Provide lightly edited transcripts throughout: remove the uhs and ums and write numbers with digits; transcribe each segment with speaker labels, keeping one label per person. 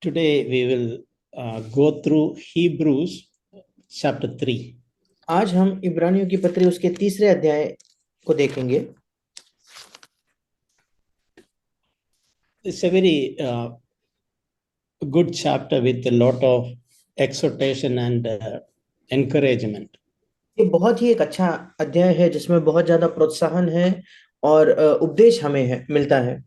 Speaker 1: Today we will go through Hebrews chapter 3.
Speaker 2: आज हम इब्रानियों की पत्री उसके तीसरे अध्याय को देखेंगे।
Speaker 1: It's a very good chapter with a lot of exhortation and encouragement.
Speaker 2: ये बहुत ही एक अच्छा अध्याय है जिसमें बहुत ज्यादा प्रोत्साहन है और उपदेश हमें मिलता है।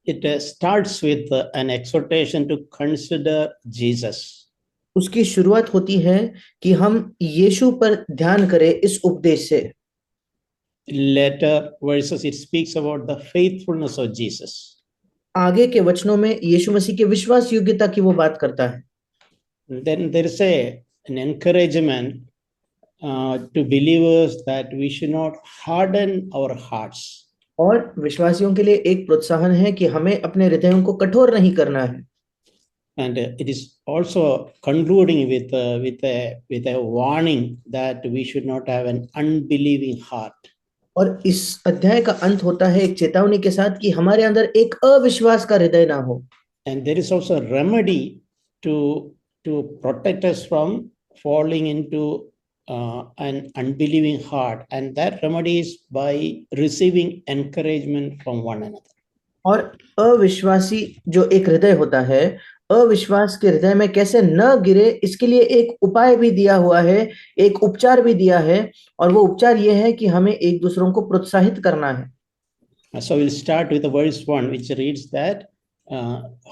Speaker 1: It starts with an exhortation to consider Jesus.
Speaker 2: उसकी शुरुआत होती है कि हम यीशु पर ध्यान करें। इस उपदेश से
Speaker 1: Later verses it speaks about the faithfulness of Jesus.
Speaker 2: आगे के वचनों में यीशु मसीह के विश्वास योग्यता की वो बात करता है।
Speaker 1: Then there is an encouragement to believers that we should not harden our hearts.
Speaker 2: और विश्वासियों के लिए एक प्रोत्साहन है कि हमें अपने हृदयों को कठोर नहीं करना है।
Speaker 1: And it is also concluding with a warning that we should not have an unbelieving heart.
Speaker 2: और इस अध्याय का अंत होता है एक चेतावनी के साथ कि हमारे अंदर एक अविश्वास का हृदय ना हो।
Speaker 1: And there is also a remedy to protect us from falling into an unbelieving heart, and that remedy is by receiving encouragement from one another.
Speaker 2: और अविश्वासी जो एक हृदय होता है, अविश्वास के हृदय में कैसे न गिरे इसके लिए एक उपाय भी दिया हुआ है, एक उपचार भी दिया है, और वो उपचार ये है कि हमें एक दूसरों को प्रोत्साहित करना है।
Speaker 1: So we'll start with the verse 1, which reads that,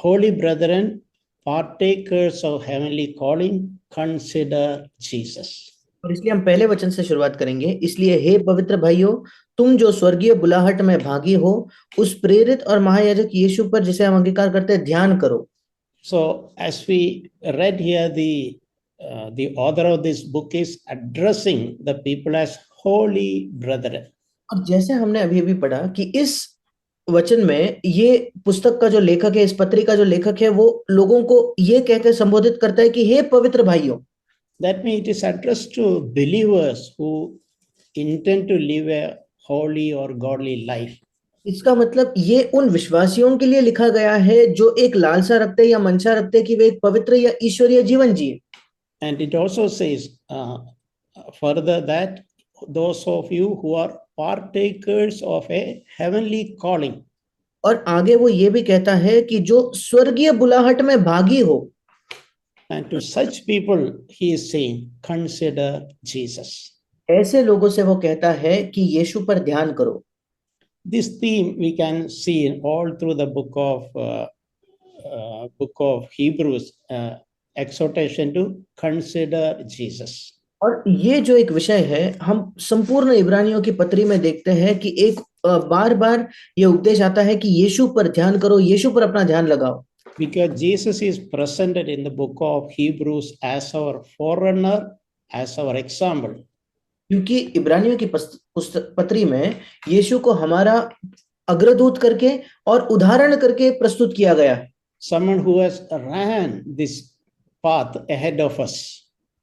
Speaker 1: Holy brethren, partakers of heavenly calling, consider Jesus.
Speaker 2: और इसलिए हम पहले वचन से शुरुआत करेंगे। इसलिए हे पवित्र भाइयों, तुम जो स्वर्गीय बुलाहट में भागी हो, उस प्रेरित और महायाजक यीशु पर जिसे हम अंगीकार करते हैं ध्यान करो।
Speaker 1: So as we read here, the author of this book is addressing the people as holy brethren.
Speaker 2: और जैसे हमने अभी अभी पढ़ा कि इस वचन में ये पुस्तक का जो लेखक है, इस पत्री का जो लेखक है, वो लोगों को ये कहकर संबोधित करता है कि हे पवित्र भाइयों।
Speaker 1: That means it is addressed to believers who intend to live a holy or godly life.
Speaker 2: इसका मतलब ये उन विश्वासियों के लिए लिखा गया है जो एक लालसा रखते या मंशा रखते कि वे एक पवित्र या ईश्वरीय जीवन जिए।
Speaker 1: And it also says further that those of you who are partakers of a heavenly calling.
Speaker 2: और आगे वो ये भी कहता है कि जो स्वर्गीय बुलाहट में भागी हो।
Speaker 1: And to such people he is saying, consider Jesus.
Speaker 2: ऐसे लोगों से वो कहता है कि यीशु पर ध्यान करो।
Speaker 1: This theme we can see in all through the book of Hebrews, exhortation to consider Jesus.
Speaker 2: और ये जो एक विषय है हम संपूर्ण इब्रानियों की पत्री में देखते हैं कि एक बार बार ये उपदेश आता है कि यीशु पर ध्यान करो, यीशु पर अपना ध्यान लगाओ।
Speaker 1: Because Jesus is presented in the book of Hebrews as our forerunner, as our example.
Speaker 2: क्योंकि इब्रानियों की पत्री में यीशु को हमारा अग्रदूत करके और उदाहरण करके प्रस्तुत किया गया है।
Speaker 1: Someone who has ran this path ahead of us.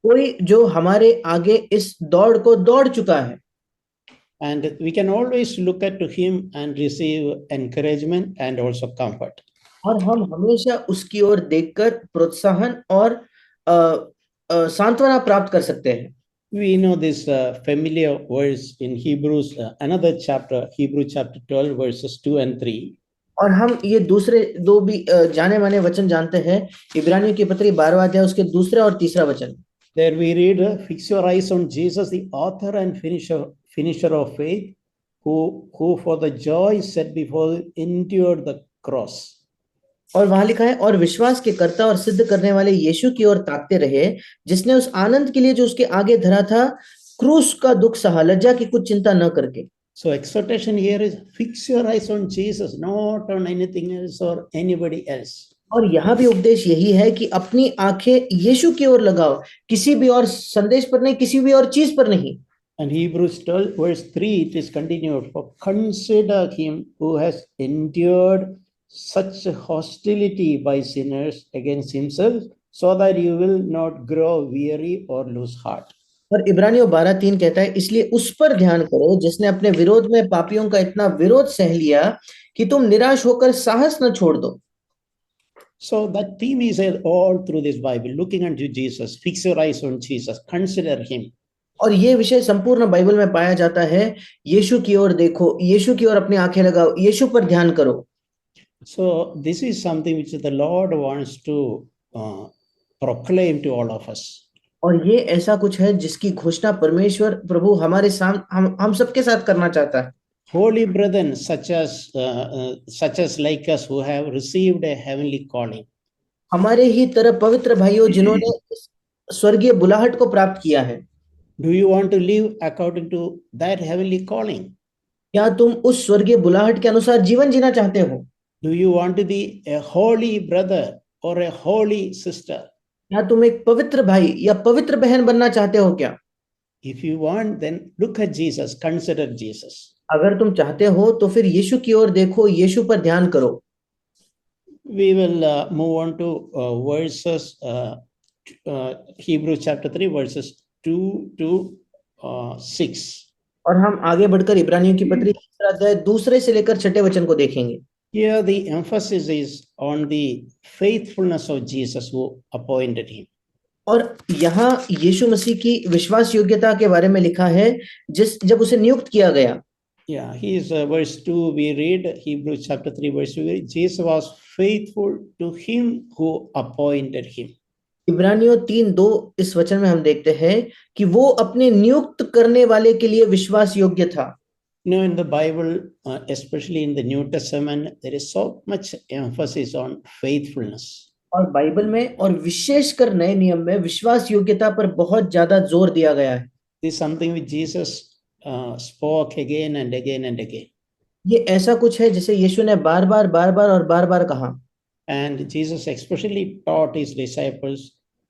Speaker 2: कोई जो हमारे आगे इस दौड़ को दौड़ चुका है।
Speaker 1: And we can always look at to him and receive encouragement and also comfort.
Speaker 2: और हम हमेशा उसकी ओर देखकर प्रोत्साहन और सांत्वना प्राप्त कर सकते हैं।
Speaker 1: We know this familiar verse in Hebrews, another chapter, Hebrews chapter 12, verses 2 and 3.
Speaker 2: और हम ये दूसरे दो भी जाने माने वचन जानते हैं। इब्रानियों की पत्री 12वां अध्याय उसके दूसरा और तीसरा वचन।
Speaker 1: There we read, fix your eyes on Jesus, the author and finisher of faith, who for the joy set before him endured the cross.
Speaker 2: और वहां लिखा है, और विश्वास के कर्ता और सिद्ध करने वाले यीशु की ओर ताकते रहे, जिसने उस आनंद के लिए जो उसके आगे धरा था क्रूस का दुख सहा, लज्जा की कुछ चिंता न करके।
Speaker 1: So exhortation here is fix your eyes on Jesus, not on anything else or anybody else.
Speaker 2: और यहाँ भी उपदेश यही है कि अपनी आंखें यीशु की ओर लगाओ, किसी भी और संदेश पर नहीं, किसी भी और चीज पर नहीं।
Speaker 1: And Hebrews 12 verse 3 it is continued, for consider him who has endured such hostility by sinners against himself, so that you will not grow weary or lose heart.
Speaker 2: और इब्रानियों 12:3 कहता है, इसलिए उस पर ध्यान करो जिसने अपने विरोध में पापियों का इतना विरोध सह लिया कि तुम निराश होकर साहस न छोड़ दो।
Speaker 1: So that theme is all through this Bible, looking unto Jesus, fix your eyes on Jesus, consider him.
Speaker 2: और ये विषय संपूर्ण बाइबल में पाया जाता है, यीशु की ओर देखो, यीशु की ओर अपनी आंखें लगाओ, यीशु पर ध्यान करो।
Speaker 1: So this is something which the Lord wants to proclaim to all of us.
Speaker 2: और ये ऐसा कुछ है जिसकी घोषणा परमेश्वर प्रभु हमारे हम सबके साथ करना चाहता है।
Speaker 1: Holy brethren, such as like us who have received a heavenly calling.
Speaker 2: हमारे ही तरह पवित्र भाइयों जिन्होंने इस स्वर्गीय बुलाहट को प्राप्त किया है,
Speaker 1: Do you want to live according to that heavenly calling?
Speaker 2: क्या तुम उस स्वर्गीय बुलाहट के अनुसार जीवन जीना चाहते हो?
Speaker 1: Do you want to be a holy brother or a holy sister?
Speaker 2: क्या तुम एक पवित्र भाई या पवित्र बहन बनना चाहते हो क्या?
Speaker 1: If you want, then look at Jesus, consider Jesus.
Speaker 2: अगर तुम चाहते हो तो फिर यीशु की ओर देखो, यीशु पर ध्यान करो।
Speaker 1: We will move on to verses, Hebrews chapter 3, verses 2 to 6.
Speaker 2: और हम आगे बढ़कर इब्रानियों की पत्री तीसरा अध्याय दूसरे से लेकर छठे वचन को देखेंगे।
Speaker 1: Here the emphasis is on the faithfulness of Jesus who appointed him.
Speaker 2: और यहाँ यीशु मसीह की विश्वास योग्यता के बारे में लिखा है, जब उसे नियुक्त किया गया।
Speaker 1: Yeah, he is verse 2, we read Hebrews chapter 3, verse 2, Jesus was faithful to him who appointed him.
Speaker 2: इब्रानियों 3:2 इस वचन में हम देखते हैं कि वो अपने नियुक्त करने वाले के लिए विश्वास योग्य था।
Speaker 1: You know, in the Bible, especially in the New Testament, there is so much emphasis on faithfulness.
Speaker 2: और बाइबल में और विशेषकर नए नियम में विश्वास योग्यता पर बहुत ज्यादा जोर दिया गया है।
Speaker 1: This is something which Jesus spoke again and again and again.
Speaker 2: ये ऐसा कुछ है जिसे यीशु ने बार बार कहा।
Speaker 1: And Jesus especially taught his disciples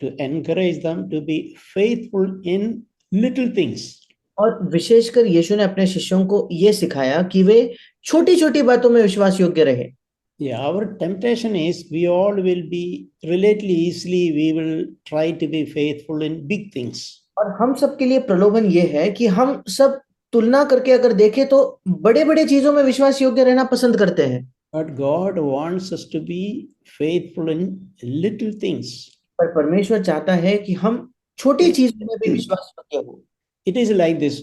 Speaker 1: to encourage them to be faithful in little things.
Speaker 2: और विशेषकर यीशु ने अपने शिष्यों को ये सिखाया कि वे छोटी-छोटी बातों में विश्वास योग्य रहे।
Speaker 1: Yeah, our temptation is we all will be relatively easily, we will try to be faithful in big things.
Speaker 2: और हम सबके लिए प्रलोभन ये है कि हम सब तुलना करके अगर देखें तो बड़े-बड़े चीजों में विश्वास योग्य रहना पसंद करते हैं।
Speaker 1: But God wants us to be faithful in little things.
Speaker 2: पर परमेश्वर चाहता है कि हम छोटी चीजों में भी विश्वास योग्य हो।
Speaker 1: It is like this,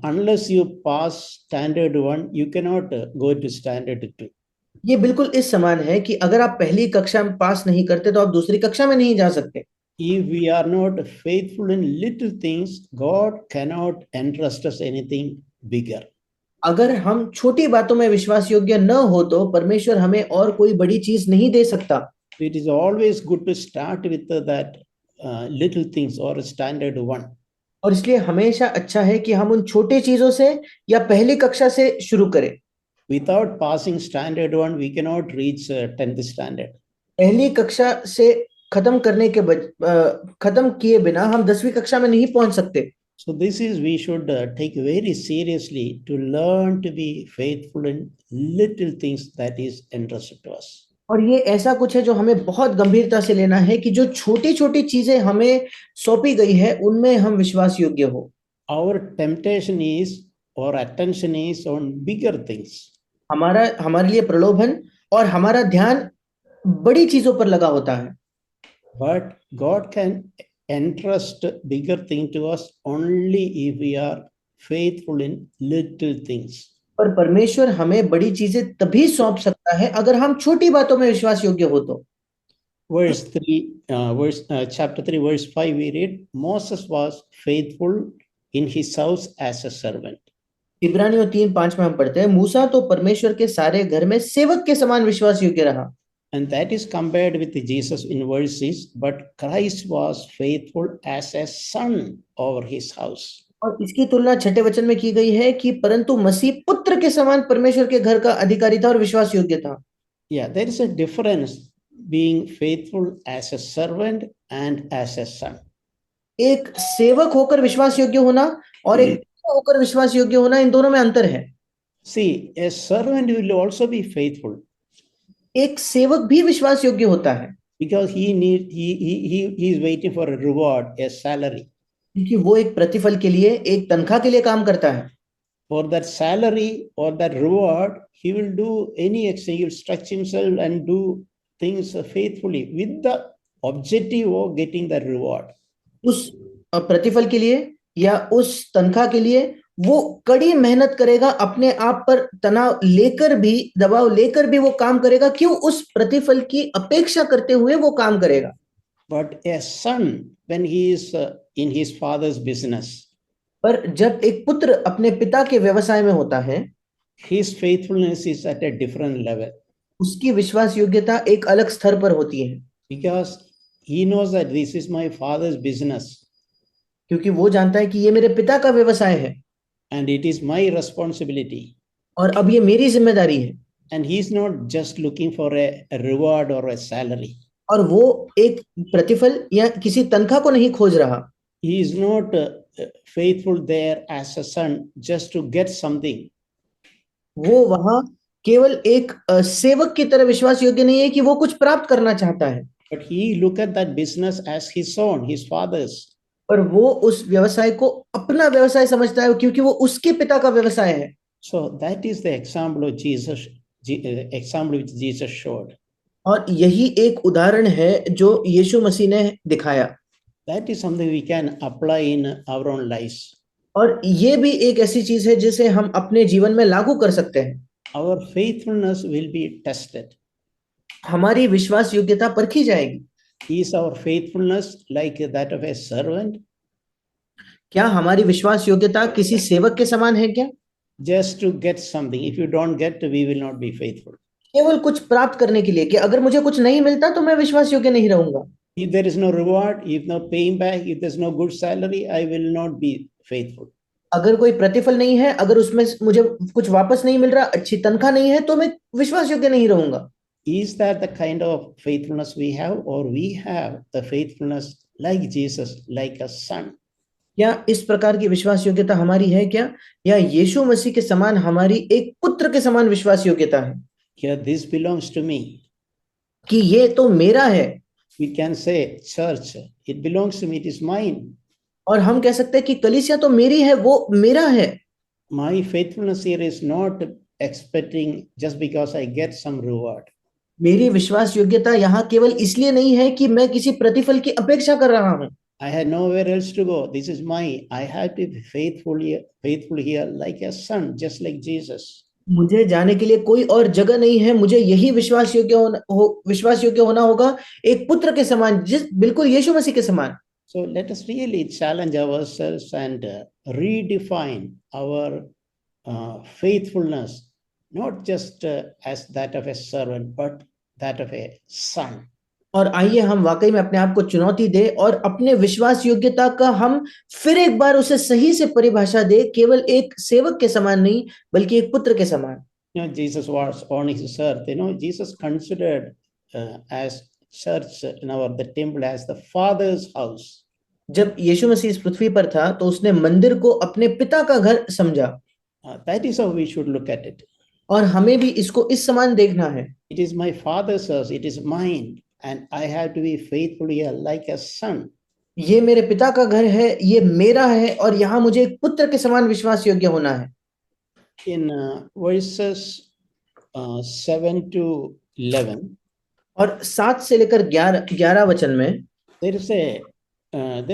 Speaker 1: unless you pass standard 1, you cannot go to standard 2.
Speaker 2: ये बिल्कुल इस समान है कि अगर आप पहली कक्षा में पास नहीं करते तो आप दूसरी कक्षा में नहीं जा सकते।
Speaker 1: If we are not faithful in little things, God cannot entrust us anything bigger.
Speaker 2: अगर हम छोटी बातों में विश्वास योग्य न हो तो परमेश्वर हमें और कोई बड़ी चीज नहीं दे सकता।
Speaker 1: It is always good to start with that little things or standard 1.
Speaker 2: और इसलिए हमेशा अच्छा है कि हम उन छोटे चीजों से या पहली कक्षा से शुरू करें।
Speaker 1: Without passing standard 1, we cannot reach 10th standard.
Speaker 2: पहली कक्षा से खत्म किए बिना हम 10वीं कक्षा में नहीं पहुंच सकते।
Speaker 1: So this is, we should take very seriously to learn to be faithful in little things that is entrusted to us.
Speaker 2: और ये ऐसा कुछ है जो हमें बहुत गंभीरता से लेना है कि जो छोटी-छोटी चीजें हमें सौंपी गई है उनमें हम विश्वास योग्य हो।
Speaker 1: Our temptation is, or attention is on bigger things.
Speaker 2: हमारे लिए प्रलोभन और हमारा ध्यान बड़ी चीजों पर लगा होता है।
Speaker 1: But God can entrust bigger thing to us only if we are faithful in little things.
Speaker 2: पर परमेश्वर हमें बड़ी चीजें तभी सौंप सकता है अगर हम छोटी बातों में विश्वास योग्य हो तो।
Speaker 1: Chapter 3, verse 5, we read, Moses was faithful in his house as a servant.
Speaker 2: इब्रानियों 3:5 में हम पढ़ते हैं, मूसा तो परमेश्वर के सारे घर में सेवक के समान विश्वास योग्य रहा।
Speaker 1: And that is compared with Jesus in verse 6, but Christ was faithful as a son over his house.
Speaker 2: और इसकी तुलना छठे वचन में की गई है कि परंतु मसीह पुत्र के समान परमेश्वर के घर का अधिकारी था और विश्वास योग्य था।
Speaker 1: Yeah, there is a difference being faithful as a servant and as a son.
Speaker 2: एक सेवक होकर विश्वास योग्य होना और एक होकर विश्वास योग्य होना, इन दोनों में अंतर है।
Speaker 1: See, a servant will also be faithful.
Speaker 2: एक सेवक भी विश्वास योग्य होता है
Speaker 1: because he is waiting for a reward, a salary.
Speaker 2: क्योंकि वो एक प्रतिफल के लिए, एक तनख्वाह के लिए काम करता है।
Speaker 1: For that salary or that reward, he will do any action. He will stretch himself and do things faithfully with the objective of getting the reward.
Speaker 2: उस प्रतिफल के लिए या उस तनख्वाह के लिए वो कड़ी मेहनत करेगा, अपने आप पर तनाव लेकर भी, दबाव लेकर भी वो काम करेगा। क्यों? उस प्रतिफल की अपेक्षा करते हुए वो काम करेगा।
Speaker 1: But a son, when he is in his father's business,
Speaker 2: पर जब एक पुत्र अपने पिता के व्यवसाय में होता है,
Speaker 1: his faithfulness is at a different level
Speaker 2: उसकी विश्वास योग्यता एक अलग स्तर पर होती है,
Speaker 1: because he knows that this is my father's business
Speaker 2: क्योंकि वो जानता है कि ये मेरे पिता का व्यवसाय है
Speaker 1: and it is my responsibility.
Speaker 2: और अब ये मेरी जिम्मेदारी है।
Speaker 1: And he's not just looking for a reward or a salary.
Speaker 2: और वो एक प्रतिफल या किसी तनख्वाह को नहीं खोज रहा।
Speaker 1: He is not faithful there as a son just to get something.
Speaker 2: वो वहां केवल एक सेवक की तरह विश्वास योग्य नहीं है कि वो कुछ प्राप्त करना चाहता है,
Speaker 1: But he look at that business as his own, his father's.
Speaker 2: पर वो उस व्यवसाय को अपना व्यवसाय समझता है, क्योंकि वो उसके पिता का व्यवसाय है।
Speaker 1: So that is the example of Jesus, example which Jesus showed.
Speaker 2: और यही एक उदाहरण है जो यीशु मसीह ने दिखाया।
Speaker 1: That is something we can apply in our own lives.
Speaker 2: और ये भी एक ऐसी चीज है जिसे हम अपने जीवन में लागू कर सकते हैं।
Speaker 1: Our faithfulness will be tested.
Speaker 2: हमारी विश्वास योग्यता परखी जाएगी।
Speaker 1: Is our faithfulness like that of a servant?
Speaker 2: क्या हमारी विश्वास योग्यता किसी सेवक के समान है क्या?
Speaker 1: Just to get something. If you don't get, we will not be faithful.
Speaker 2: केवल कुछ प्राप्त करने के लिए कि अगर मुझे कुछ नहीं मिलता तो मैं विश्वास योग्य नहीं रहूंगा।
Speaker 1: If there is no reward, if no paying back, if there's no good salary, I will not be faithful.
Speaker 2: अगर कोई प्रतिफल नहीं है, अगर उसमें मुझे कुछ वापस नहीं मिल रहा, अच्छी तनख्वाह नहीं है, तो मैं विश्वास योग्य नहीं रहूंगा।
Speaker 1: Is that the kind of faithfulness we have, or we have the faithfulness like Jesus, like a son?
Speaker 2: या इस प्रकार की विश्वास योग्यता हमारी है क्या, या यीशु मसीह के समान हमारी एक पुत्र के समान विश्वास योग्यता है
Speaker 1: Here, this belongs to me.
Speaker 2: कि ये तो मेरा है।
Speaker 1: We can say, church, it belongs to me, it is mine.
Speaker 2: और हम कह सकते हैं कि कलीसिया तो मेरी है, वो मेरा है।
Speaker 1: My faithfulness here is not expecting just because I get some reward.
Speaker 2: मेरी विश्वास योग्यता यहाँ केवल इसलिए नहीं है कि मैं किसी प्रतिफल की अपेक्षा कर रहा हूँ।
Speaker 1: I had nowhere else to go. This is mine. I have to be faithful here like a son, just like Jesus.
Speaker 2: मुझे जाने के लिए कोई और जगह नहीं है, मुझे यही विश्वास योग्य होना होगा, एक पुत्र के समान, बिल्कुल यीशु मसीह के समान।
Speaker 1: So let us really challenge ourselves and redefine our faithfulness, not just as that of a servant, but that of a son.
Speaker 2: और आइए हम वाकई में अपने आप को चुनौती दे और अपने विश्वास योग्यता का हम फिर एक बार उसे सही से परिभाषा दे, केवल एक सेवक के समान नहीं बल्कि एक पुत्र के समान।
Speaker 1: Jesus was on his earth. Jesus considered as church, the temple as the Father's house.
Speaker 2: जब यीशु मसीह इस पृथ्वी पर था तो उसने मंदिर को अपने पिता का घर समझा।
Speaker 1: That is how we should look at it.
Speaker 2: और हमें भी इसको इस समान देखना है।
Speaker 1: It is my Father's house. It is mine. And I have to be faithful here like a son.
Speaker 2: ये मेरे पिता का घर है, ये मेरा है, और यहाँ मुझे एक पुत्र के समान विश्वास योग्य होना है।
Speaker 1: In verses 7 to 11,
Speaker 2: और 7 से लेकर 11 वचन में
Speaker 1: there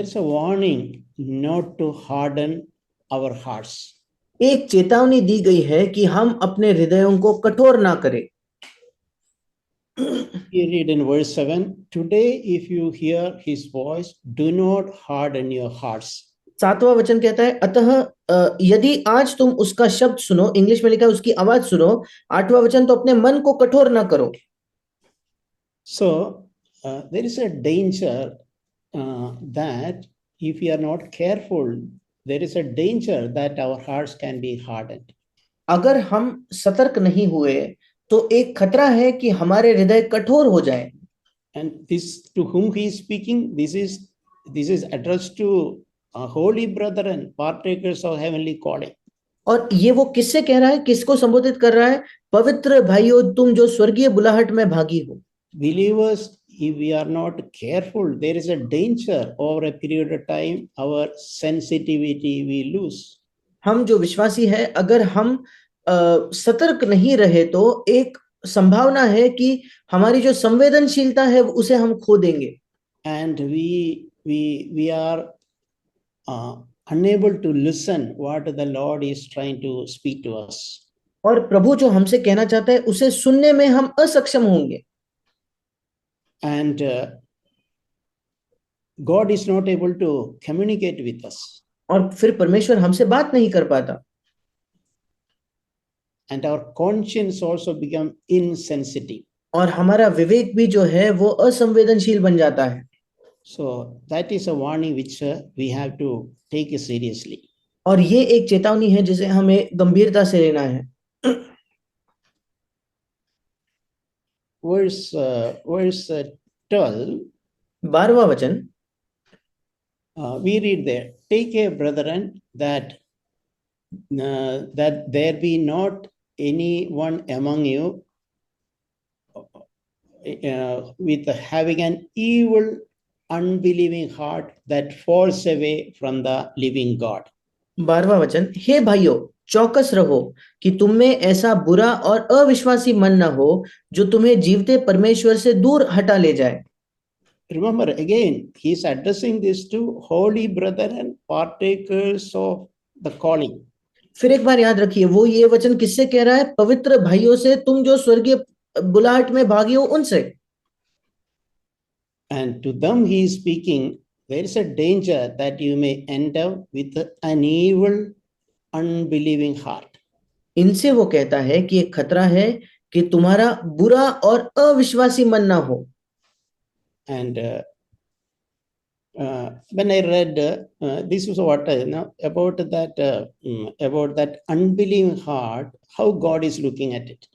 Speaker 1: is a warning not to harden our hearts.
Speaker 2: एक चेतावनी दी गई है कि हम अपने हृदयों को कठोर ना करें।
Speaker 1: We read in verse 7, today if you hear his voice, do not harden your hearts.
Speaker 2: 7वां वचन कहता है, अतः यदि आज तुम उसका शब्द सुनो, इंग्लिश में लिखा है उसकी आवाज सुनो। 8वां वचन, तो अपने मन को कठोर ना करो।
Speaker 1: So there is a danger that if we are not careful, there is a danger that our hearts can be hardened.
Speaker 2: अगर हम सतर्क नहीं हुए तो एक खतरा है कि हमारे हृदय कठोर हो जाए।
Speaker 1: And this, to whom he is speaking, this is addressed to holy brethren, partakers of heavenly calling.
Speaker 2: और ये वो किससे कह रहा है, किसको संबोधित कर रहा है? पवित्र भाइयों, तुम जो स्वर्गीय बुलाहट में भागी हो।
Speaker 1: Believers, if we are not careful, there is a danger over a period of time, our sensitivity we lose.
Speaker 2: हम जो विश्वासी है, अगर हम सतर्क नहीं रहे तो एक संभावना है कि हमारी जो संवेदनशीलता है उसे हम खो देंगे
Speaker 1: and we are unable to listen what the Lord is trying to speak to us.
Speaker 2: और प्रभु जो हमसे कहना चाहता है उसे सुनने में हम असक्षम होंगे
Speaker 1: And God is not able to communicate with us.
Speaker 2: और फिर परमेश्वर हमसे बात नहीं कर पाता
Speaker 1: And our conscience also become insensitive.
Speaker 2: और हमारा विवेक भी जो है वो असंवेदनशील बन जाता है
Speaker 1: So that is a warning which we have to take seriously.
Speaker 2: और ये एक चेतावनी है जिसे हमें गंभीरता से लेना है
Speaker 1: Verse 12,
Speaker 2: 12वां वचन
Speaker 1: we read there, take care, brethren, that there be not anyone among you with having an evil, unbelieving heart that falls away from the living God.
Speaker 2: 12वां वचन हे भाइयों चौकस रहो कि तुम में ऐसा बुरा और अविश्वासी मन न हो जो तुम्हें जीवते परमेश्वर से दूर हटा ले जाए
Speaker 1: Remember, again, he is addressing this to holy brethren, partakers of the calling.
Speaker 2: फिर एक बार याद रखिए वो ये वचन किससे कह रहा है पवित्र भाइयों से तुम जो स्वर्गीय बुलाहट में भागी हो उनसे
Speaker 1: And to them he is speaking, there is a danger that you may end up with an evil, unbelieving heart.
Speaker 2: इनसे वो कहता है कि एक खतरा है कि तुम्हारा बुरा और अविश्वासी मन ना हो
Speaker 1: And when I read this is what I know about that unbelieving heart, how God is looking at it.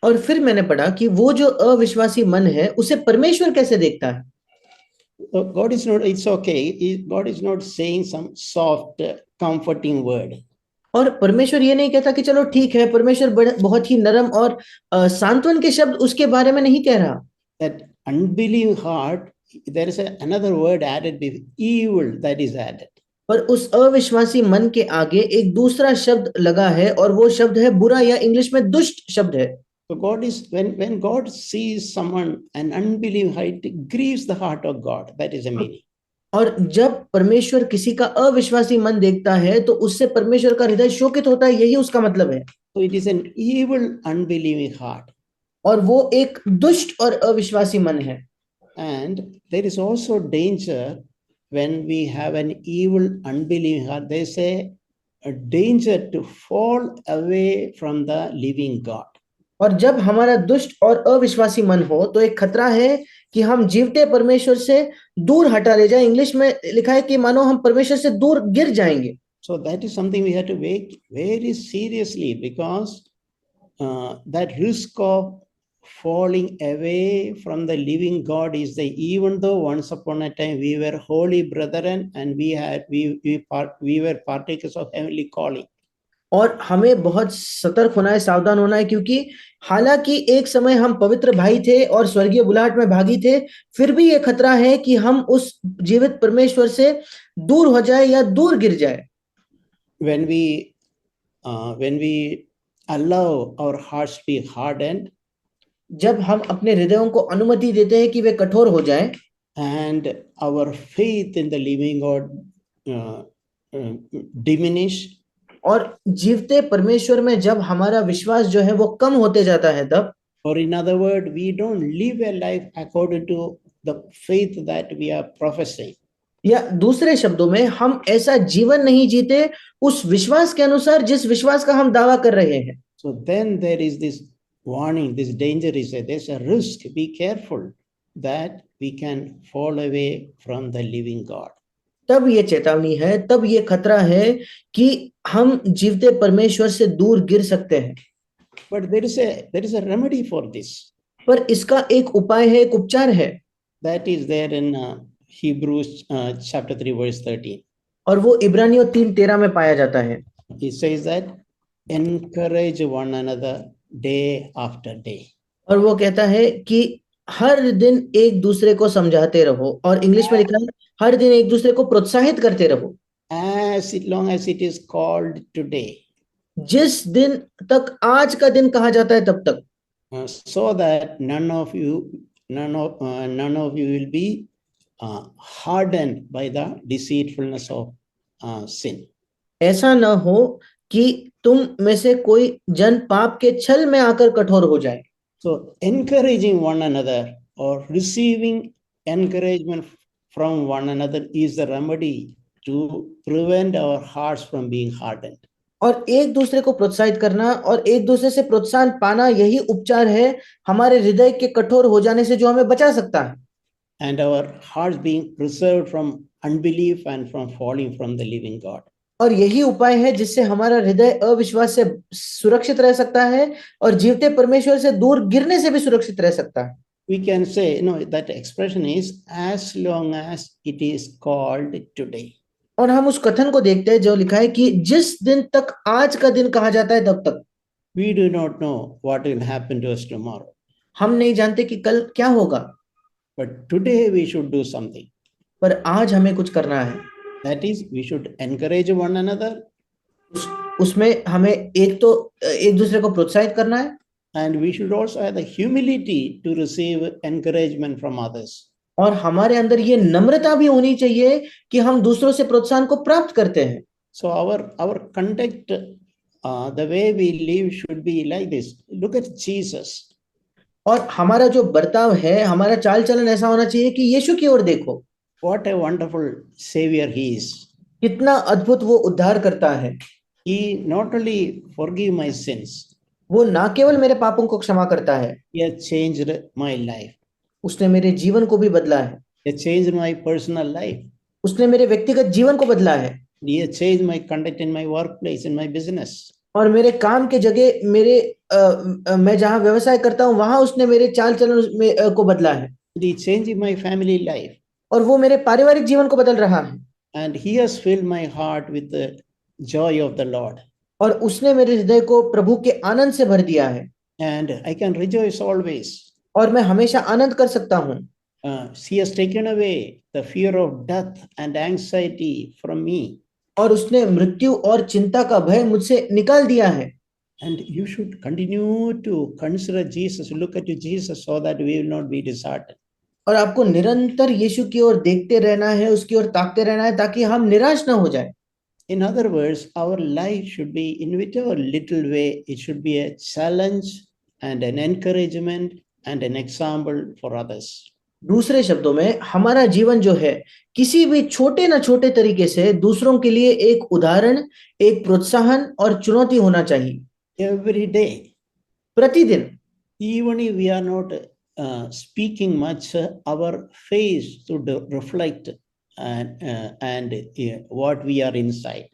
Speaker 2: और फिर मैंने पढ़ा कि वो जो अविश्वासी मन है उसे परमेश्वर कैसे देखता है
Speaker 1: God is not, it's okay. God is not saying some soft, comforting word.
Speaker 2: और परमेश्वर ये नहीं कहता कि चलो ठीक है परमेश्वर बहुत ही नरम और सांत्वन के शब्द उसके बारे में नहीं कह रहा
Speaker 1: That unbelieving heart, there is another word added, evil, that is added.
Speaker 2: पर उस अविश्वासी मन के आगे एक दूसरा शब्द लगा है और वो शब्द है बुरा या इंग्लिश में दुष्ट शब्द है
Speaker 1: So God is, when God sees someone, an unbelieving heart, it grieves the heart of God. That is the meaning.
Speaker 2: और जब परमेश्वर किसी का अविश्वासी मन देखता है तो उससे परमेश्वर का हृदय शोकित होता है यही उसका मतलब है
Speaker 1: So it is an evil, unbelieving heart.
Speaker 2: और वो एक दुष्ट और अविश्वासी मन है
Speaker 1: And there is also danger when we have an evil, unbelieving heart. They say a danger to fall away from the living God.
Speaker 2: और जब हमारा दुष्ट और अविश्वासी मन हो तो एक खतरा है कि हम जीवते परमेश्वर से दूर हटा ले जाए इंग्लिश में लिखा है कि मानो हम परमेश्वर से दूर गिर जाएंगे
Speaker 1: So that is something we have to take very seriously because that risk of falling away from the living God is the, even though once upon a time we were holy brethren and we were partakers of heavenly calling.
Speaker 2: और हमें बहुत सतर्क होना है सावधान होना है क्योंकि हालांकि एक समय हम पवित्र भाई थे और स्वर्गीय बुलाहट में भागी थे फिर भी ये खतरा है कि हम उस जीवित परमेश्वर से दूर हो जाए या दूर गिर जाए
Speaker 1: When we allow our hearts to be hardened,
Speaker 2: जब हम अपने हृदयों को अनुमति देते हैं कि वे कठोर हो जाएं
Speaker 1: and our faith in the living God diminish,
Speaker 2: और जीवते परमेश्वर में जब हमारा विश्वास जो है वो कम होते जाता है तब
Speaker 1: or in other words, we don't live a life according to the faith that we are professing.
Speaker 2: या दूसरे शब्दों में हम ऐसा जीवन नहीं जीते उस विश्वास के अनुसार जिस विश्वास का हम दावा कर रहे हैं
Speaker 1: So then there is this warning, this danger is there. There's a risk. Be careful that we can fall away from the living God.
Speaker 2: तब ये चेतावनी है तब ये खतरा है कि हम जीवते परमेश्वर से दूर गिर सकते हैं
Speaker 1: But there is a remedy for this.
Speaker 2: पर इसका एक उपाय है एक उपचार है
Speaker 1: That is there in Hebrews chapter 3 verse 13.
Speaker 2: और वो इब्रानियों 3:13 में पाया जाता है
Speaker 1: It says that encourage one another day after day.
Speaker 2: और वो कहता है कि हर दिन एक दूसरे को समझाते रहो और इंग्लिश में लिखा है हर दिन एक दूसरे को प्रोत्साहित करते रहो
Speaker 1: As long as it is called today.
Speaker 2: जिस दिन तक आज का दिन कहा जाता है तब तक
Speaker 1: so that none of you will be hardened by the deceitfulness of sin.
Speaker 2: ऐसा न हो कि तुम में से कोई जन पाप के छल में आकर कठोर हो जाए।
Speaker 1: So encouraging one another or receiving encouragement from one another is the remedy to prevent our hearts from being hardened.
Speaker 2: और एक दूसरे को प्रोत्साहित करना और एक दूसरे से प्रोत्साहन पाना यही उपचार है हमारे हृदय के कठोर हो जाने से, जो हमें बचा सकता है।
Speaker 1: And our hearts being preserved from unbelief and from falling from the living God.
Speaker 2: और यही उपाय है जिससे हमारा हृदय अविश्वास से सुरक्षित रह सकता है और जीवते परमेश्वर से दूर गिरने से भी सुरक्षित रह सकता है।
Speaker 1: We can say, that expression is as long as it is called today.
Speaker 2: और हम उस कथन को देखते हैं जो लिखा है कि जिस दिन तक आज का दिन कहा जाता है तब तक।
Speaker 1: We do not know what will happen to us tomorrow.
Speaker 2: हम नहीं जानते कि कल क्या होगा,
Speaker 1: But today we should do something.
Speaker 2: पर आज हमें कुछ करना है।
Speaker 1: That is, we should encourage one another.
Speaker 2: उसमें हमें एक दूसरे को प्रोत्साहित करना है।
Speaker 1: And we should also have the humility to receive encouragement from others.
Speaker 2: और हमारे अंदर ये नम्रता भी होनी चाहिए कि हम दूसरों से प्रोत्साहन को प्राप्त करते हैं।
Speaker 1: So our conduct, the way we live should be like this. Look at Jesus.
Speaker 2: और हमारा जो बर्ताव है, हमारा चाल चलन ऐसा होना चाहिए कि यीशु की ओर देखो।
Speaker 1: What a wonderful Savior He is.
Speaker 2: कितना अद्भुत वो उद्धार करता है।
Speaker 1: He not only forgive my sins,
Speaker 2: वो ना केवल मेरे पापों को क्षमा करता है,
Speaker 1: He has changed my life.
Speaker 2: उसने मेरे जीवन को भी बदला है।
Speaker 1: He has changed my personal life.
Speaker 2: उसने मेरे व्यक्तिगत जीवन को बदला है।
Speaker 1: He has changed my conduct in my workplace, in my business.
Speaker 2: और मेरे काम के जगह मैं जहां व्यवसाय करता हूं वहां उसने मेरे चाल चलन को बदला है।
Speaker 1: He changed my family life.
Speaker 2: और वो मेरे पारिवारिक जीवन को बदल रहा है।
Speaker 1: And He has filled my heart with the joy of the Lord.
Speaker 2: और उसने मेरे हृदय को प्रभु के आनंद से भर दिया है।
Speaker 1: And I can rejoice always.
Speaker 2: और मैं हमेशा आनंद कर सकता हूँ।
Speaker 1: He has taken away the fear of death and anxiety from me.
Speaker 2: और उसने मृत्यु और चिंता का भय मुझसे निकाल दिया है।
Speaker 1: And you should continue to consider Jesus, look at Jesus, so that we will not be disheartened.
Speaker 2: और आपको निरंतर यीशु की ओर देखते रहना है, उसकी ओर ताकते रहना है, ताकि हम निराश ना हो जाए।
Speaker 1: In other words, our life should be, in whichever little way, it should be a challenge and an encouragement and an example for others.
Speaker 2: दूसरे शब्दों में हमारा जीवन जो है किसी भी छोटे ना छोटे तरीके से दूसरों के लिए एक उदाहरण, एक प्रोत्साहन और चुनौती होना चाहिए।
Speaker 1: Every day,
Speaker 2: प्रतिदिन,
Speaker 1: even if we are not speaking much, our face should reflect and what we are inside.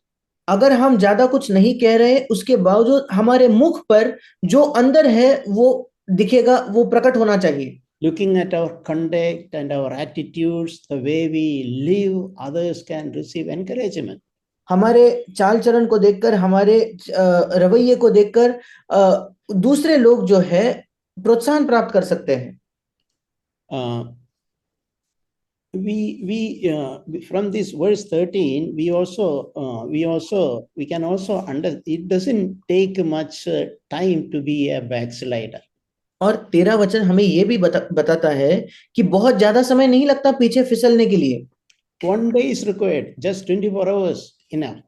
Speaker 2: अगर हम ज्यादा कुछ नहीं कह रहे, उसके बावजूद हमारे मुख पर जो अंदर है वो दिखेगा, वो प्रकट होना चाहिए।
Speaker 1: Looking at our conduct and our attitudes, the way we live, others can receive encouragement.
Speaker 2: हमारे चाल चलन को देखकर, हमारे रवैये को देखकर दूसरे लोग जो है प्रोत्साहन प्राप्त कर सकते हैं।
Speaker 1: From this verse 13, we can also understand it doesn't take much time to be a backslider.
Speaker 2: और 13 वचन हमें ये भी बताता है कि बहुत ज्यादा समय नहीं लगता पीछे फिसलने के लिए।
Speaker 1: 1 day is required, just 24 hours enough.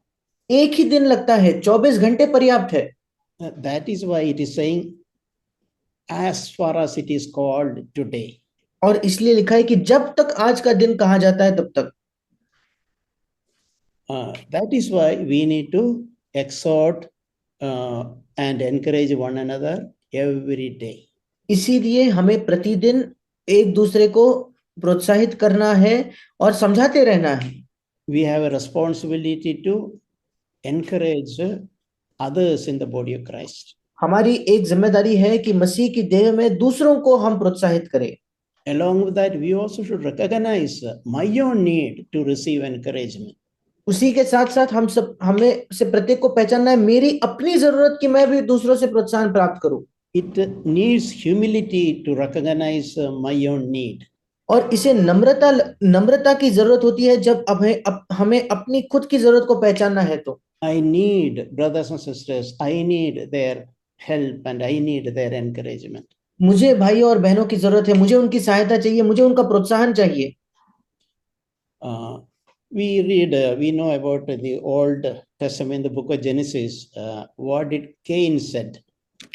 Speaker 2: एक ही दिन लगता है, 24 घंटे पर्याप्त है।
Speaker 1: That is why it is saying, as far as it is called today.
Speaker 2: और इसलिए लिखा है कि जब तक आज का दिन कहा जाता है तब तक।
Speaker 1: That is why we need to exhort and encourage one another every day.
Speaker 2: इसीलिए हमें प्रतिदिन एक दूसरे को प्रोत्साहित करना है और समझाते रहना है।
Speaker 1: We have a responsibility to encourage others in the body of Christ.
Speaker 2: हमारी एक जिम्मेदारी है कि मसीह की देह में दूसरों को हम प्रोत्साहित करें।
Speaker 1: Along with that, we also should recognize my own need to receive encouragement.
Speaker 2: उसी के साथ साथ हमें से प्रत्येक को पहचानना है मेरी अपनी जरूरत कि मैं भी दूसरों से प्रोत्साहन प्राप्त करूं।
Speaker 1: It needs humility to recognize my own need.
Speaker 2: और इसे नम्रता की जरूरत होती है जब हमें अपनी खुद की जरूरत को पहचानना है। तो
Speaker 1: I need brothers and sisters, I need their help and I need their encouragement.
Speaker 2: मुझे भाई और बहनों की जरूरत है, मुझे उनकी सहायता चाहिए, मुझे उनका प्रोत्साहन चाहिए।
Speaker 1: We know about the Old Testament, the book of Genesis. What did Cain said?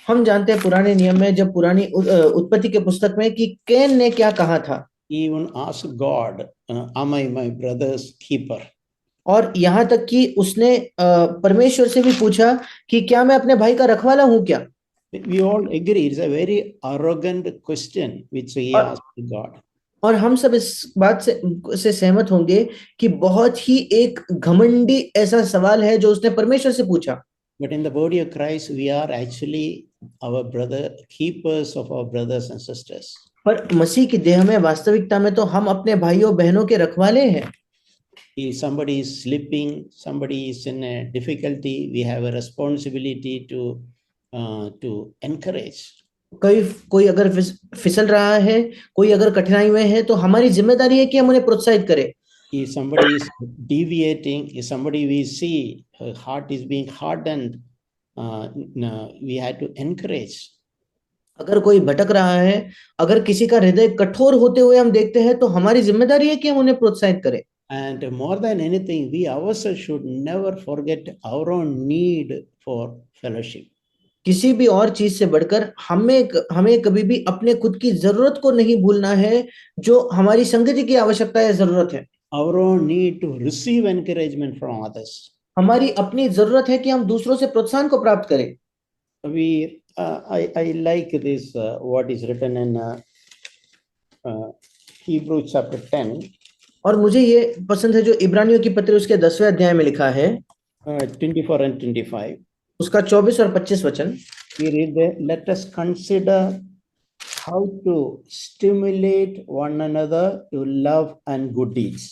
Speaker 2: हम जानते हैं पुराने नियम में, जब पुरानी उत्पत्ति के पुस्तक में, कि कैन ने क्या कहा था।
Speaker 1: He even asked God, am I my brother's keeper?
Speaker 2: और यहाँ तक कि उसने परमेश्वर से भी पूछा कि क्या मैं अपने भाई का रखवाला हूं क्या।
Speaker 1: We all agree it's a very arrogant question which he
Speaker 2: और
Speaker 1: asked God.
Speaker 2: और हम सब इस बात से सहमत होंगे कि बहुत ही एक घमंडी ऐसा सवाल है जो उसने परमेश्वर से पूछा।
Speaker 1: But in the body of Christ, we are actually our brother, keepers of our brothers and sisters.
Speaker 2: पर मसीह की देह में, वास्तविकता में तो हम अपने भाइयों बहनों के रखवाले हैं।
Speaker 1: If somebody is slipping, somebody is in a difficulty, we have a responsibility to encourage.
Speaker 2: कोई अगर फिसल रहा है, कोई अगर कठिनाई में है, तो हमारी जिम्मेदारी है कि हम उन्हें प्रोत्साहित करें।
Speaker 1: If somebody is deviating, if somebody we see her heart is being hardened, we have to encourage.
Speaker 2: अगर कोई भटक रहा है, अगर किसी का हृदय कठोर होते हुए हम देखते हैं, तो हमारी जिम्मेदारी है कि हम उन्हें प्रोत्साहित करें।
Speaker 1: And more than anything, we ourselves should never forget our own need for fellowship.
Speaker 2: किसी भी और चीज से बढ़कर हमें कभी भी अपने खुद की जरूरत को नहीं भूलना है, जो हमारी संगति की आवश्यकता या जरूरत है।
Speaker 1: Our own need to receive encouragement from others.
Speaker 2: हमारी अपनी जरूरत है कि हम दूसरों से प्रोत्साहन को प्राप्त करें।
Speaker 1: I like this, what is written in Hebrews chapter 10.
Speaker 2: और मुझे ये पसंद है जो इब्रानियों की पत्री उसके 10वें अध्याय में लिखा है,
Speaker 1: 24 and 25.
Speaker 2: उसका 24 और 25 वचन।
Speaker 1: We read there, let us consider how to stimulate one another to love and good deeds.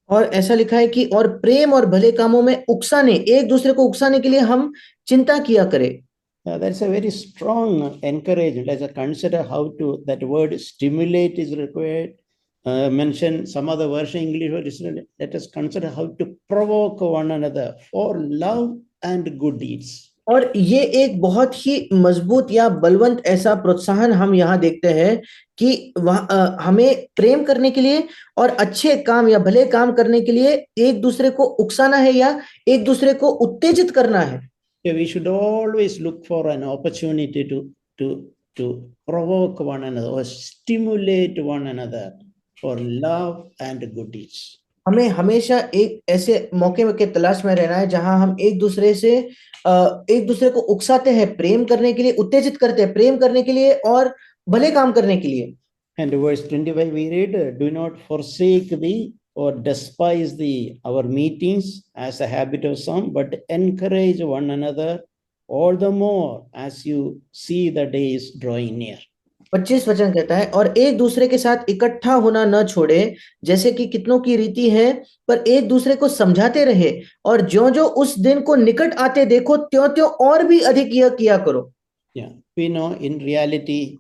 Speaker 2: और ऐसा लिखा है कि और प्रेम और भले कामों में उकसाने, एक दूसरे को उकसाने के लिए हम चिंता किया करें।
Speaker 1: That's a very strong encouragement. Let us consider how to, that word stimulate is required. Mention some other version English word is, let us consider how to provoke one another for love and good deeds.
Speaker 2: और ये एक बहुत ही मजबूत या बलवंत ऐसा प्रोत्साहन हम यहाँ देखते हैं कि हमें प्रेम करने के लिए और अच्छे काम या भले काम करने के लिए एक दूसरे को उकसाना है या एक दूसरे को उत्तेजित करना है।
Speaker 1: Yeah, we should always look for an opportunity to provoke one another or stimulate one another for love and good deeds.
Speaker 2: हमें हमेशा एक ऐसे मौके के तलाश में रहना है जहां हम एक दूसरे को उकसाते हैं प्रेम करने के लिए, उत्तेजित करते हैं प्रेम करने के लिए और भले काम करने के लिए।
Speaker 1: And verse 25 we read, do not forsake thee or despise our meetings as a habit of some, but encourage one another all the more as you see the days drawing near.
Speaker 2: 25 वचन कहता है, और एक दूसरे के साथ इकट्ठा होना न छोड़े, जैसे कि कितनों की रीति है, पर एक दूसरे को समझाते रहे, और ज्यों-ज्यों उस दिन को निकट आते देखो, त्यों-त्यों और भी अधिक यह किया करो।
Speaker 1: Yeah, we know in reality,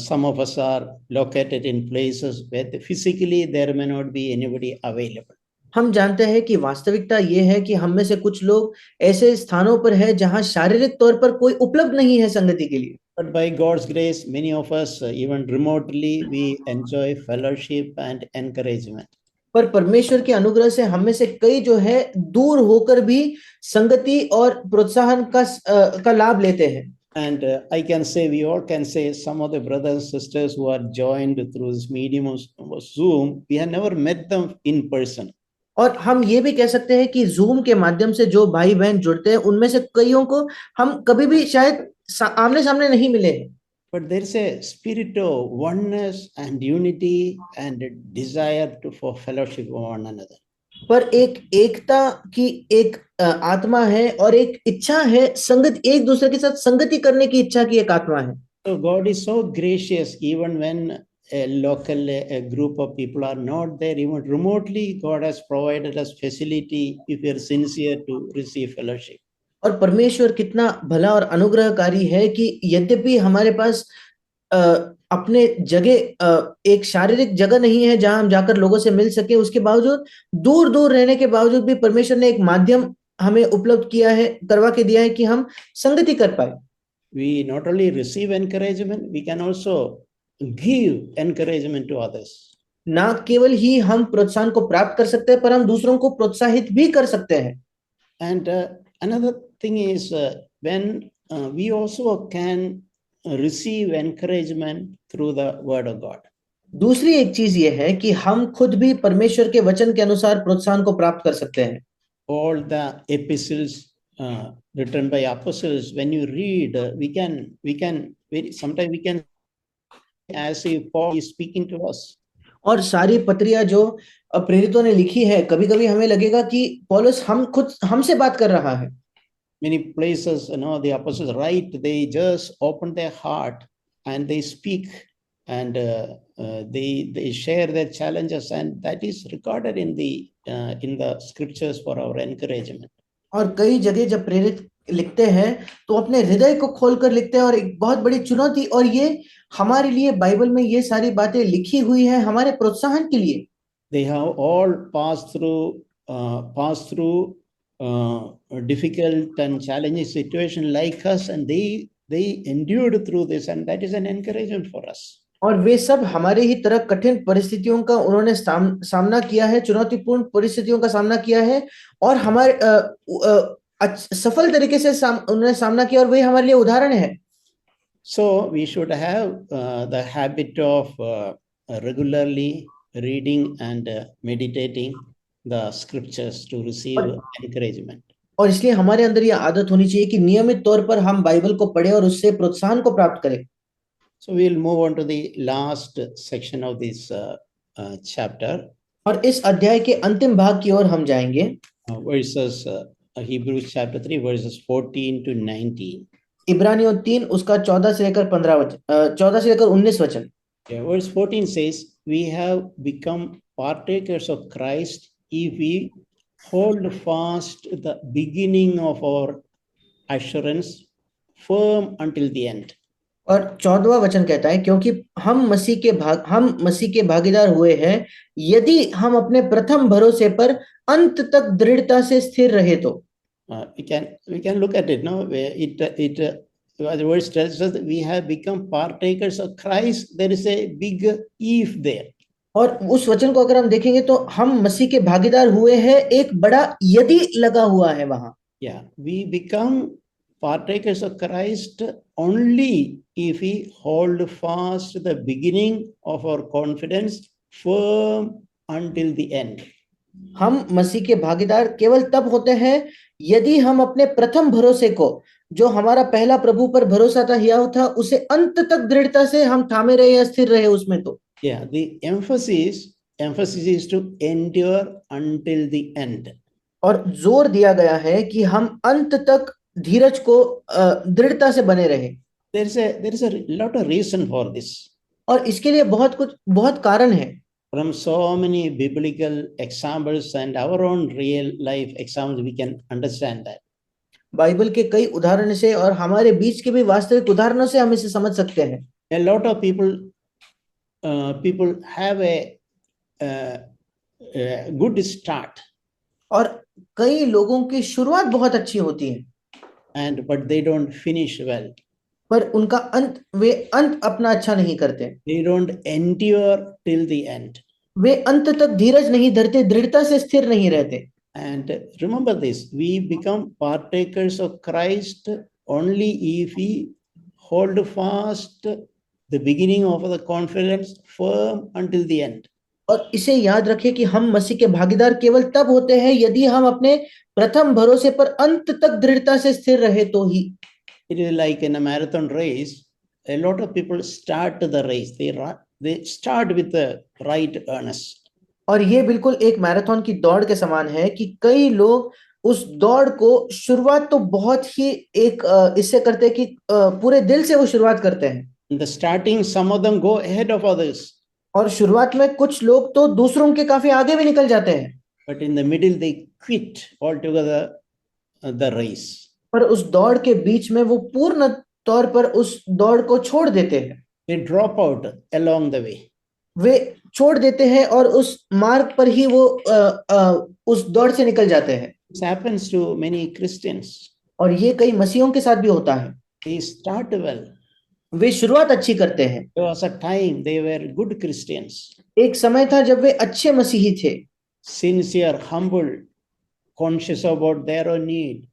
Speaker 1: some of us are located in places where physically there may not be anybody available.
Speaker 2: हम जानते हैं कि वास्तविकता ये है कि हम में से कुछ लोग ऐसे स्थानों पर हैं जहां शारीरिक तौर पर कोई उपलब्ध नहीं है संगति के लिए।
Speaker 1: But by God's grace, many of us, even remotely, we enjoy fellowship and encouragement.
Speaker 2: पर परमेश्वर के अनुग्रह से हम में से कई जो है दूर होकर भी संगति और प्रोत्साहन का लाभ लेते हैं।
Speaker 1: And I can say, we all can say, some of the brothers and sisters who are joined through this medium of Zoom, we have never met them in person.
Speaker 2: और हम ये भी कह सकते हैं कि जूम के माध्यम से जो भाई बहन जुड़ते हैं, उनमें से कईयों को हम कभी भी शायद आमने सामने नहीं मिले हैं।
Speaker 1: But there is a spirit of oneness and unity and a desire for fellowship with one another.
Speaker 2: पर एक एकता की एक आत्मा है और एक इच्छा है, संगत एक दूसरे के साथ संगति करने की इच्छा की एक आत्मा है।
Speaker 1: So God is so gracious, even when a group of people are not there, even remotely, God has provided us facility if we are sincere to receive fellowship.
Speaker 2: और परमेश्वर कितना भला और अनुग्रहकारी है कि यद्यपि हमारे पास अपने जगह एक शारीरिक जगह नहीं है जहां हम जाकर लोगों से मिल सके, उसके बावजूद दूर दूर रहने के बावजूद भी परमेश्वर ने एक माध्यम हमें उपलब्ध करवा के दिया है कि हम संगति कर पाए।
Speaker 1: we not only receive encouragement, we can also give encouragement to others.
Speaker 2: ना केवल ही हम प्रोत्साहन को प्राप्त कर सकते हैं, पर हम दूसरों को प्रोत्साहित भी कर सकते हैं।
Speaker 1: And another thing is when we also can receive encouragement through the word of God.
Speaker 2: दूसरी एक चीज ये है कि हम खुद भी परमेश्वर के वचन के अनुसार प्रोत्साहन को प्राप्त कर सकते हैं।
Speaker 1: All the epistles written by apostles, when you read, sometimes we can as if Paul is speaking to us.
Speaker 2: और सारी पत्रियां जो प्रेरितों ने लिखी है, कभी कभी हमें लगेगा कि पौलुस हमसे बात कर रहा है।
Speaker 1: Many places, the apostles write, they just open their heart and they speak and they share their challenges, and that is recorded in the scriptures for our encouragement.
Speaker 2: और कई जगह जब प्रेरित लिखते हैं तो अपने हृदय को खोलकर लिखते हैं, और एक बहुत बड़ी चुनौती, और ये हमारे लिए बाइबल में ये सारी बातें लिखी हुई है हमारे प्रोत्साहन के लिए।
Speaker 1: They have all passed through difficult and challenging situation like us, and they endured through this, and that is an encouragement for us.
Speaker 2: और वे सब हमारे ही तरह कठिन परिस्थितियों का उन्होंने सामना किया है, चुनौतीपूर्ण परिस्थितियों का सामना किया है, और हमारे सफल तरीके से उन्होंने सामना किया, और वे हमारे लिए उदाहरण है।
Speaker 1: So we should have the habit of regularly reading and meditating the scriptures to receive encouragement.
Speaker 2: और इसलिए हमारे अंदर यह आदत होनी चाहिए कि नियमित तौर पर हम बाइबल को पढ़ें और उससे प्रोत्साहन को प्राप्त करें।
Speaker 1: So we'll move on to the last section of this chapter.
Speaker 2: और इस अध्याय के अंतिम भाग की ओर हम जाएंगे।
Speaker 1: Verses Hebrews chapter 3 verses 14 to 19.
Speaker 2: इब्रानियों 3 उसका 14 से लेकर 19 वचन।
Speaker 1: Verse 14 says, we have become partakers of Christ if we hold fast the beginning of our assurance firm until the end.
Speaker 2: और 14वां वचन कहता है, क्योंकि हम मसीह के भागीदार हुए हैं यदि हम अपने प्रथम भरोसे पर अंत तक दृढ़ता से स्थिर रहे तो।
Speaker 1: We can look at it, no? The verse tells us that we have become partakers of Christ. There is a big if there.
Speaker 2: और उस वचन को अगर हम देखेंगे तो हम मसीह के भागीदार हुए हैं, एक बड़ा यदि लगा हुआ है वहां।
Speaker 1: Yeah, we become partakers of Christ only if we hold fast the beginning of our confidence firm until the end.
Speaker 2: हम मसीह के भागीदार केवल तब होते हैं यदि हम अपने प्रथम भरोसे को, जो हमारा पहला प्रभु पर भरोसा था, हियाव था, उसे अंत तक दृढ़ता से हम थामे रहे या स्थिर रहे उसमें। तो
Speaker 1: Yeah, the emphasis is to endure until the end.
Speaker 2: और जोर दिया गया है कि हम अंत तक धीरज को दृढ़ता से बने रहे।
Speaker 1: There is a lot of reason for this.
Speaker 2: और इसके लिए बहुत कारण है।
Speaker 1: From so many biblical examples and our own real life examples, we can understand that.
Speaker 2: Bible के कई उदाहरण से और हमारे बीच के भी वास्तविक उदाहरणों से हम इसे समझ सकते हैं।
Speaker 1: A lot of people have a good start.
Speaker 2: और कई लोगों की शुरुआत बहुत अच्छी होती है,
Speaker 1: but they don't finish well.
Speaker 2: पर उनका वे अंत अपना अच्छा नहीं करते।
Speaker 1: They don't endure till the end.
Speaker 2: वे अंत तक धीरज नहीं धरते, दृढ़ता से स्थिर नहीं रहते।
Speaker 1: And remember this, we become partakers of Christ only if we hold fast the beginning of the confidence firm until the end.
Speaker 2: और इसे याद रखें कि हम मसीह के भागीदार केवल तब होते हैं यदि हम अपने प्रथम भरोसे पर अंत तक दृढ़ता से स्थिर रहे तो ही।
Speaker 1: It is like in a marathon race, a lot of people start the race. They start with the right earnest.
Speaker 2: और ये बिल्कुल एक मैराथन की दौड़ के समान है कि कई लोग उस दौड़ को शुरुआत तो बहुत ही एक इससे करते हैं कि पूरे दिल से वो शुरुआत करते हैं।
Speaker 1: In the starting, some of them go ahead of others.
Speaker 2: और शुरुआत में कुछ लोग तो दूसरों के काफी आगे भी निकल जाते हैं।
Speaker 1: But in the middle, they quit altogether the race.
Speaker 2: पर उस दौड़ के बीच में वो पूर्ण तौर पर उस दौड़ को छोड़ देते हैं।
Speaker 1: They drop out along the way.
Speaker 2: वे छोड़ देते हैं और उस मार्ग पर ही वो उस दौड़ से निकल जाते हैं।
Speaker 1: This happens to many Christians.
Speaker 2: और ये कई मसीहों के साथ भी होता है।
Speaker 1: They start well.
Speaker 2: वे शुरुआत अच्छी करते हैं।
Speaker 1: There was a time they were good Christians,
Speaker 2: एक समय था जब वे अच्छे मसीही थे,
Speaker 1: sincere, humble, conscious about their own need.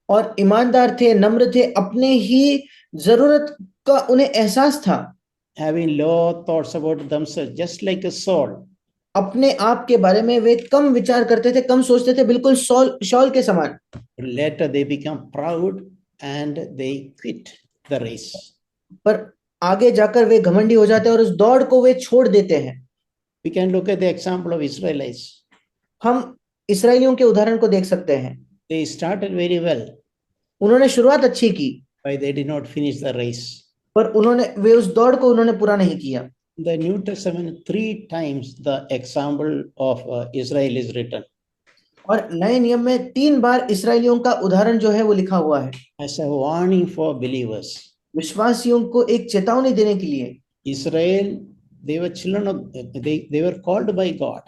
Speaker 2: और ईमानदार थे, नम्र थे, अपने ही जरूरत का उन्हें एहसास था।
Speaker 1: Having low thoughts about themselves, just like a Saul.
Speaker 2: अपने आप के बारे में वे कम विचार करते थे, कम सोचते थे, बिल्कुल शॉल के समान।
Speaker 1: Later they become proud and they quit the race.
Speaker 2: पर आगे जाकर वे घमंडी हो जाते हैं और उस दौड़ को वे छोड़ देते हैं।
Speaker 1: We can look at the example of Israelites.
Speaker 2: हम इसराइलियों के उदाहरण को देख सकते हैं।
Speaker 1: They started very well,
Speaker 2: उन्होंने शुरुआत अच्छी की,
Speaker 1: but they did not finish the race.
Speaker 2: पर वे उस दौड़ को उन्होंने पूरा नहीं किया।
Speaker 1: The New Testament 3 times the example of Israel is written.
Speaker 2: और नए नियम में 3 बार इसराइलियों का उदाहरण जो है वो लिखा हुआ है,
Speaker 1: As a warning for believers.
Speaker 2: विश्वासियों को एक चेतावनी देने के लिए।
Speaker 1: Israel, they were children of, they were called by God.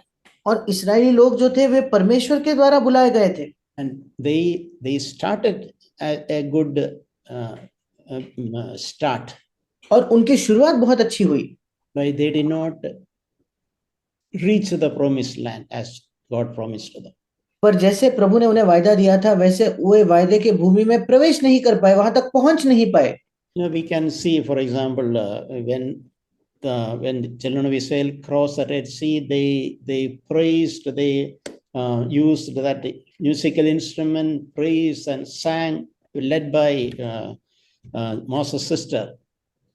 Speaker 2: और इस्राएली लोग जो थे वे परमेश्वर के द्वारा बुलाए गए थे।
Speaker 1: And they started a good start.
Speaker 2: और उनकी शुरुआत बहुत अच्छी हुई,
Speaker 1: But they did not reach the promised land as God promised to them.
Speaker 2: पर जैसे प्रभु ने उन्हें वायदा दिया था वैसे वे वायदे के भूमि में प्रवेश नहीं कर पाए, वहां तक पहुंच नहीं पाए।
Speaker 1: We can see, for example, when the children of Israel crossed the Red Sea, they praised, they used that musical instrument, praised and sang, led by Moses' sister.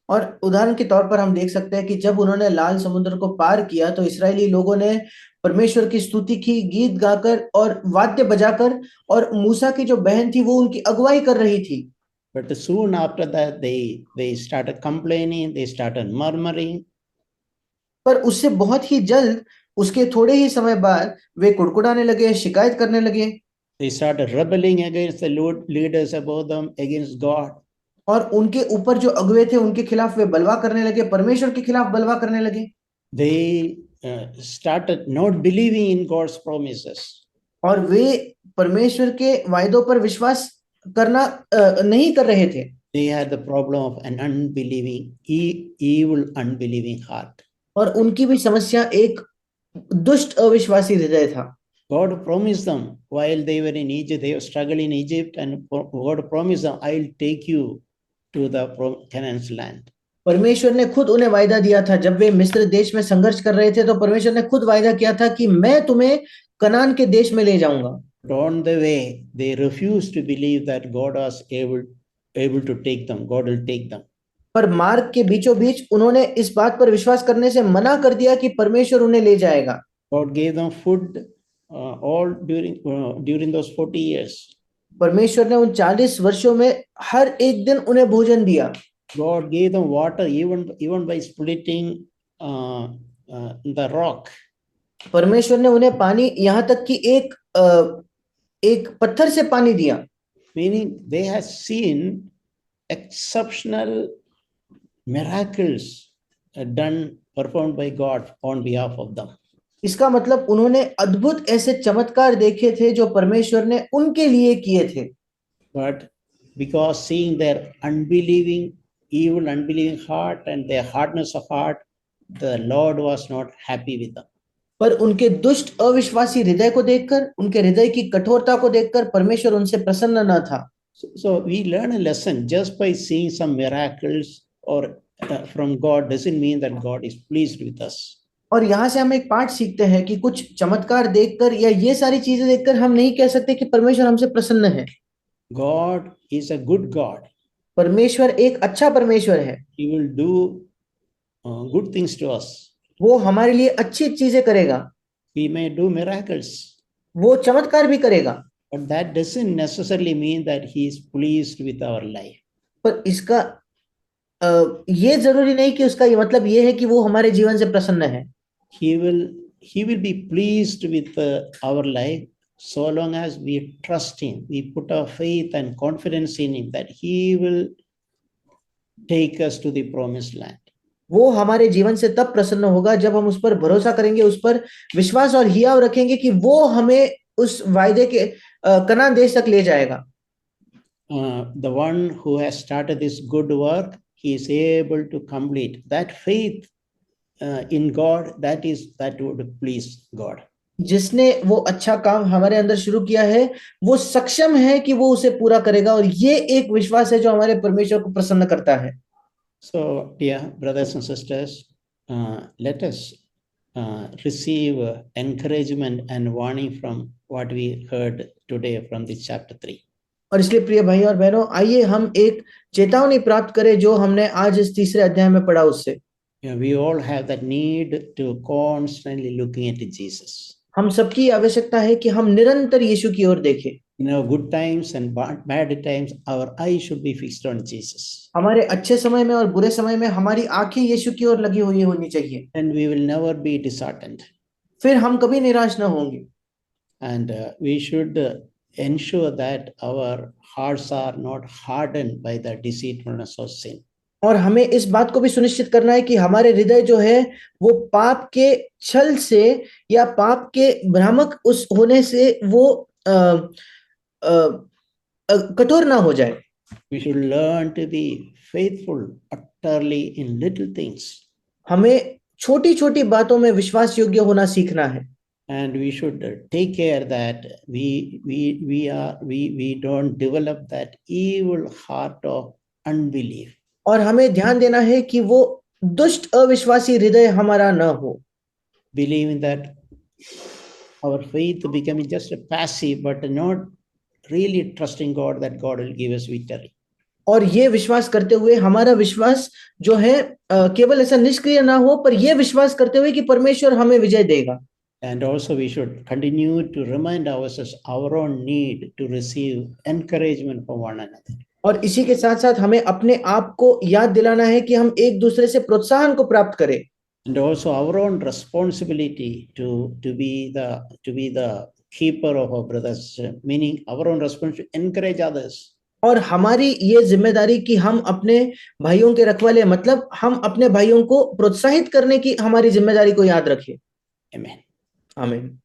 Speaker 2: और उदाहरण के तौर पर हम देख सकते हैं कि जब उन्होंने लाल समुद्र को पार किया तो इस्राएली लोगों ने परमेश्वर की स्तुति की, गीत गाकर और वाद्य बजाकर, और मूसा की जो बहन थी वो उनकी अगुवाई कर रही थी।
Speaker 1: But soon after that, they started complaining, they started murmuring.
Speaker 2: पर उससे बहुत ही जल्द, उसके थोड़े ही समय बाद वे कुड़कुड़ाने लगे, शिकायत करने लगे।
Speaker 1: They started rebelling against the leaders above them, against God.
Speaker 2: और उनके ऊपर जो अगुवे थे उनके खिलाफ वे बलवा करने लगे, परमेश्वर के खिलाफ बलवा करने लगे।
Speaker 1: They started not believing in God's promises.
Speaker 2: और वे परमेश्वर के वायदों पर विश्वास करना नहीं कर रहे थे।
Speaker 1: They had the problem of an unbelieving, evil, unbelieving heart.
Speaker 2: और उनकी भी समस्या एक दुष्ट अविश्वासी हृदय था।
Speaker 1: God promised them while they were in Egypt, they were struggling in Egypt, and God promised them, I'll take you to the Canaan's land.
Speaker 2: परमेश्वर ने खुद उन्हें वायदा दिया था, जब वे मिस्र देश में संघर्ष कर रहे थे तो परमेश्वर ने खुद वायदा किया था कि मैं तुम्हें कनान के देश में ले जाऊंगा।
Speaker 1: But on the way, they refused to believe that God was able to take them. God will take them.
Speaker 2: पर मार्ग के बीचों बीच उन्होंने इस बात पर विश्वास करने से मना कर दिया कि परमेश्वर उन्हें ले जाएगा।
Speaker 1: God gave them food all during those 40 years.
Speaker 2: परमेश्वर ने उन 40 वर्षों में हर एक दिन उन्हें भोजन दिया।
Speaker 1: God gave them water even by splitting the rock.
Speaker 2: परमेश्वर ने उन्हें पानी, यहाँ तक कि एक पत्थर से पानी दिया।
Speaker 1: Meaning they had seen exceptional miracles performed by God on behalf of them.
Speaker 2: इसका मतलब उन्होंने अद्भुत ऐसे चमत्कार देखे थे जो परमेश्वर ने उनके लिए किए थे।
Speaker 1: But because seeing their evil unbelieving heart and their hardness of heart, the Lord was not happy with them.
Speaker 2: पर उनके दुष्ट अविश्वासी हृदय को देखकर, उनके हृदय की कठोरता को देखकर परमेश्वर उनसे प्रसन्न न था।
Speaker 1: So we learn a lesson just by seeing some miracles or from God doesn't mean that God is pleased with us.
Speaker 2: और यहाँ से हम एक पाठ सीखते हैं कि कुछ चमत्कार देखकर या ये सारी चीजें देखकर हम नहीं कह सकते कि परमेश्वर हमसे प्रसन्न है।
Speaker 1: God is a good God.
Speaker 2: परमेश्वर एक अच्छा परमेश्वर है।
Speaker 1: He will do good things to us.
Speaker 2: वो हमारे लिए अच्छी चीजें करेगा।
Speaker 1: He may do miracles.
Speaker 2: वो चमत्कार भी करेगा।
Speaker 1: But that doesn't necessarily mean that he is pleased with our life.
Speaker 2: पर इसका ये जरूरी नहीं कि उसका ये मतलब ये है कि वो हमारे जीवन से प्रसन्न है।
Speaker 1: He will be pleased with our life so long as we trust him. We put our faith and confidence in him that he will take us to the promised land.
Speaker 2: वो हमारे जीवन से तब प्रसन्न होगा जब हम उस पर भरोसा करेंगे, उस पर विश्वास और हियाव रखेंगे कि वो हमें उस वायदे के कनान देश तक ले जाएगा।
Speaker 1: the one who has started this good work, he is able to complete. That faith in God, that would please God.
Speaker 2: जिसने वो अच्छा काम हमारे अंदर शुरू किया है वो सक्षम है कि वो उसे पूरा करेगा, और ये एक विश्वास है जो हमारे परमेश्वर को प्रसन्न करता है।
Speaker 1: So, dear brothers and sisters, let us receive encouragement and warning from what we heard today from this chapter 3.
Speaker 2: और इसलिए प्रिय भाई और बहनों, आइए हम एक चेतावनी प्राप्त करें जो हमने आज इस तीसरे अध्याय में पढ़ा उससे।
Speaker 1: Yeah, we all have that need to constantly looking at Jesus.
Speaker 2: हम सबकी आवश्यकता है कि हम निरंतर यीशु की ओर देखें।
Speaker 1: In our good times and bad times, our eyes should be fixed on Jesus.
Speaker 2: हमारे अच्छे समय में और बुरे समय में हमारी आंखें यीशु की ओर लगी हुई होनी चाहिए,
Speaker 1: And we will never be disheartened.
Speaker 2: फिर हम कभी निराश न होंगे।
Speaker 1: And we should ensure that our hearts are not hardened by the deceitfulness of sin.
Speaker 2: और हमें इस बात को भी सुनिश्चित करना है कि हमारे हृदय जो है वो पाप के छल से या पाप के भ्रामक उस होने से वो कठोर ना हो जाए।
Speaker 1: We should learn to be faithful utterly in little things.
Speaker 2: हमें छोटी छोटी बातों में विश्वास योग्य होना सीखना है।
Speaker 1: And we should take care that we don't develop that evil heart of unbelief.
Speaker 2: और हमें ध्यान देना है कि वो दुष्ट अविश्वासी हृदय हमारा न हो।
Speaker 1: Believing that our faith becoming just a passive, but not really trusting God that God will give us victory.
Speaker 2: और ये विश्वास करते हुए हमारा विश्वास जो है केवल ऐसा निष्क्रिय ना हो, पर ये विश्वास करते हुए कि परमेश्वर हमें विजय देगा।
Speaker 1: And also we should continue to remind ourselves our own need to receive encouragement from one another.
Speaker 2: और इसी के साथ साथ हमें अपने आप को याद दिलाना है कि हम एक दूसरे से प्रोत्साहन को प्राप्त करें।
Speaker 1: And also our own responsibility to be the keeper of our brothers, meaning our own responsibility to encourage others.
Speaker 2: और हमारी ये जिम्मेदारी कि हम अपने भाइयों के रखवाले, मतलब हम अपने भाइयों को प्रोत्साहित करने की हमारी जिम्मेदारी को याद रखें।
Speaker 1: Amen.
Speaker 2: आमीन।